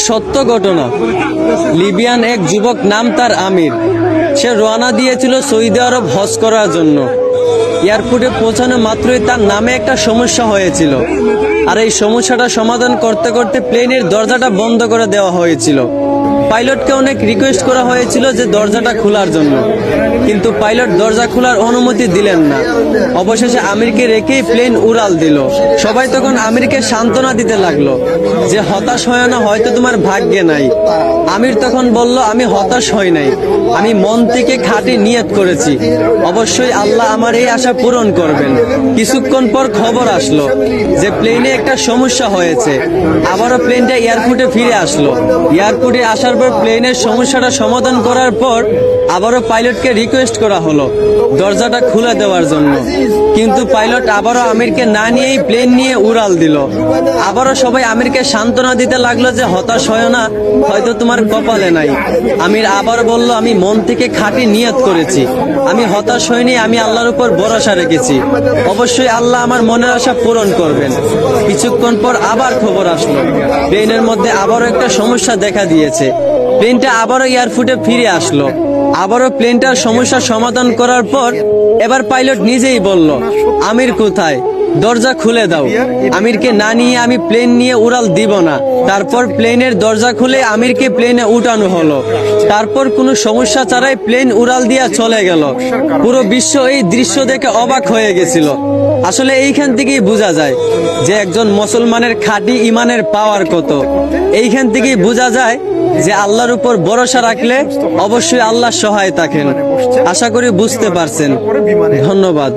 সত্য ঘটনা। লিবিয়ান এক যুবক, নাম তার আমির। সে রওনা দিয়েছিল সৌদি আরব হজ করার জন্য। এয়ারপোর্টে পৌঁছানো মাত্রই তার নামে একটা সমস্যা হয়েছিল, আর এই সমস্যাটা সমাধান করতে করতে প্লেনের দরজাটা বন্ধ করে দেওয়া হয়েছিল। পাইলটকে অনেক রিকোয়েস্ট করা হয়েছিল যে দরজাটা খোলার জন্য, কিন্তু পাইলট দরজা খোলার অনুমতি দিলেন না। অবশেষে আমিরকে রেখেই প্লেন উড়াল দিল। সবাই তখন আমিরকে সান্ত্বনা দিতে লাগলো যে হতাশ হয় না, হয়তো তোমার ভাগ্যে নাই। আমির তখন বলল, আমি হতাশ হই নাই, আমি মন থেকে খাঁটি নিয়ত করেছি, অবশ্যই আল্লাহ আমার এই আশা পূরণ করবেন। কিছুক্ষণ পর খবর আসলো যে প্লেনে একটা সমস্যা হয়েছে। আবারও প্লেনটা এয়ারপোর্টে ফিরে আসলো। এয়ারপোর্টে আসার পর প্লেনের সমস্যাটা সমাধান করার পর আবারও পাইলটকে রিকোয়েস্ট করা হলো দরজাটা খুলে দেওয়ার জন্য, কিন্তু পাইলট আবারও আমিরকে না নিয়েই প্লেন নিয়ে উড়াল দিল। আবারও সবাই আমিরকে সান্ত্বনা দিতে লাগলো যে হতাশ হয় না, হয়তো তোমার কপালে নাই। আমির আবার বলল, আমি মন থেকে খাঁটি নিয়ত করেছি, আমি হতাশ হইনি, আমি আল্লাহর উপর ভরসা রেখেছি, অবশ্যই আল্লাহ আমার মনের আশা পূরণ করবেন। কিছুক্ষণ পর আবার খবর আসলো প্লেনের মধ্যে আবারও একটা সমস্যা দেখা দিয়েছে। প্লেনটা আবারও এয়ারপোর্টে ফিরে আসলো। আবারও প্লেনটার সমস্যা সমাধান করার পর এবার পাইলট নিজেই বলল, আমির কোথায়, দরজা খুলে দাও। আমিরকে না নিয়ে আমি প্লেন নিয়ে উড়াল দিব না। তারপর প্লেনের দরজা খুলে আমিরকে প্লেনে উঠানো হলো। তারপর কোনো সমস্যা ছাড়াই প্লেন উড়াল দিয়া চলে গেল। পুরো বিশ্ব এই দৃশ্য দেখে অবাক হয়ে গেছিল। আসলে এইখান থেকেই বোঝা যায় যে একজন মুসলমানের খাঁটি ইমানের পাওয়ার কত। এইখান থেকেই বোঝা যায় যে আল্লাহর উপর ভরসা রাখলে অবশ্যই আল্লাহ সহায় থাকেন। আশা করি বুঝতে পারছেন। ধন্যবাদ।